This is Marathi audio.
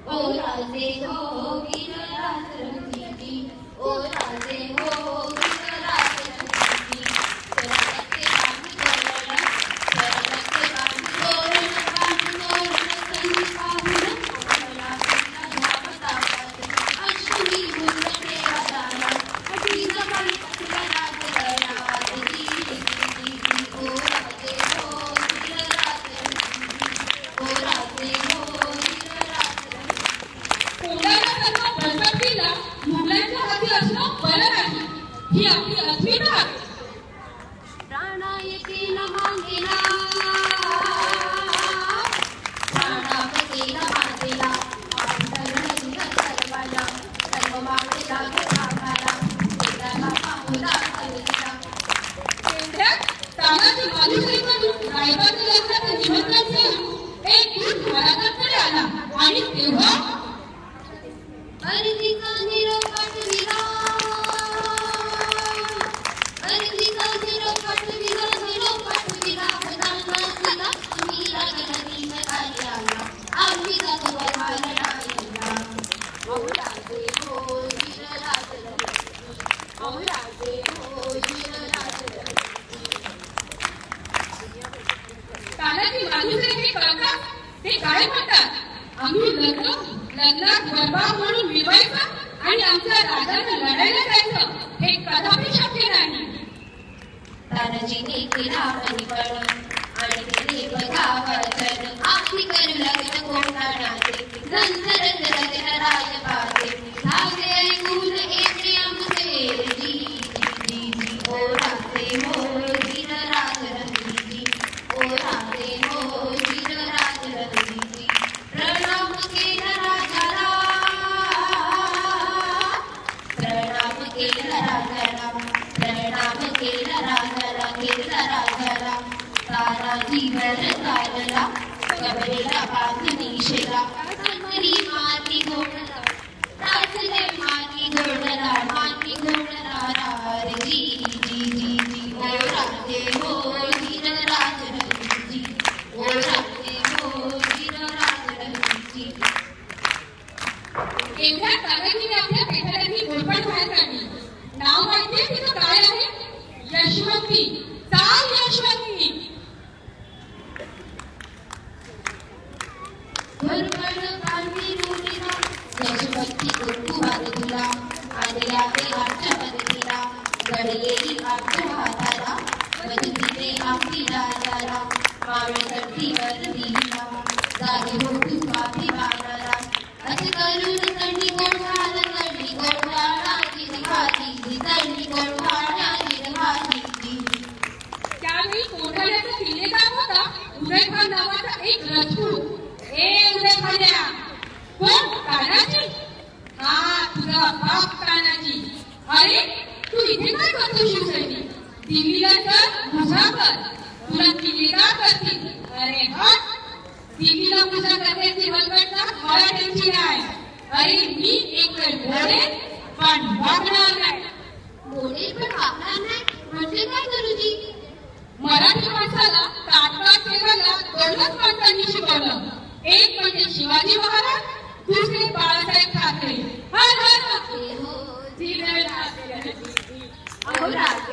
ओ राजे हो गिरराज रंगीजी, ओ राजे हो गिरराज रंगीजी, शरणाचे बांधी तोरण, शरणाचे बांधी तोरण, बांधी तोरण संधी पाहून कोमला धावता पाहत, अश्विनी मुंडे वाजाला, अठीचा बाई पटला राजगडावात, जी ओ राजे हो गिरराज रंगीजी, ओ राजे हो मुलांच्या हाती असणं बरं नाही, ही आपली अस्मिता आहे. प्राणायतेन मागेला, प्राणापतेन मागेला, पांढरण सर्वाला, सर्व मागेला घराला, वेदाला पाहुला कविता. तेवढ्यात तानाजी मालुसरे म्हणून रायबाच्या लग्नाचं निमंत्रण घेऊन एक दूत महाराजांकडे आला आणि तेव्हा अर्धीचा निरोप पाठविला, अर्धीचा निरोप पाठविला, निरोप पाठविला, प्रधानमंत्रीला तुम्ही राजनदीन कार्य आला, आम्ही जातो वरहाल राहिला. ओ राजे हो गिरराज रंगीजी, ओ राजे हो गिरराज रंगीजी. तानाजी मालुसरे हे कळतात, ते काय म्हणतात? आम्ही लग्नात बरबाद म्हणून मिळवायचं आणि आमच्या राजाला लढायला जायचं, हे कदापि शक्य नाही. तानाजीने केला परिपण आणि तिने बघा वचन, आम्ही करू लग्न कोणाचे, रंग रंग रंग राजपाचे, धावले ऐकून येते आमचे जी जी जी. ओ राजे हो गिरराज रंगीजी, ओ राजे हो गिरराज रंगीजी. प्रणाम केला राजाला, प्रणाम केला राजाला, प्रणाम केला राजाला, केला राजाला. तानाजीवर चालला, कबरेला बांधून शेला, रात्री माती घोडला, राजले माती घोडला, माती घोडला रार जी जी जी जी. ओ राजे हो गिरराज रंगीजी, ओ राजे हो गिरराज रंगीजी. एवढ्या तानाजीने आपल्या पेठाला घोरपड बाहेर काढली. नाव माहितीये तिचं काय आहे? यशवंती. चाल यशवंती. घोरपड बांधी रुलीला, यशवंती कुंकुमार तुला, आदल्या देवाच्या मदतीला, गडयेली आमच्या हाताला, मदतीने आमची राजाला, मावळकट्टीवर दिला, जागे हो तू स्वाभिमानाला. असे करून तंडी गोळवाला, तंडी गोळवाला गिरहाती, तंडी गोळवाला गिरहाती. त्यावेळी कोंढाण्याचा किल्लेदार होता उदयखान नावाचा एक राजपूत. ए उदयखान्या, कोण? तानाजी? हा, तुझा बाप तानाजी. अरे, तू इथे काय करतो शिवसैनिक? दिल्लीला तर मुसाफर, तुला किल्लेदार करतील. अरे हट, दिल्लीला पूजा करण्याची वल्गडता मराठ्यांची आहे. अरे मी एक वेळ बोलेन पण वागणार नाही. बोलेल पण वागणार नाही म्हणजे काय गुरुजी? मराठी माणसाला तात्काळ ठेवायला दोनच माणसांनी शिकवलं. एक म्हणजे शिवाजी महाराज, दुसरे बाळासाहेब ठाकरे. हर हर हो गिरराज रंगीजी. अहो राजे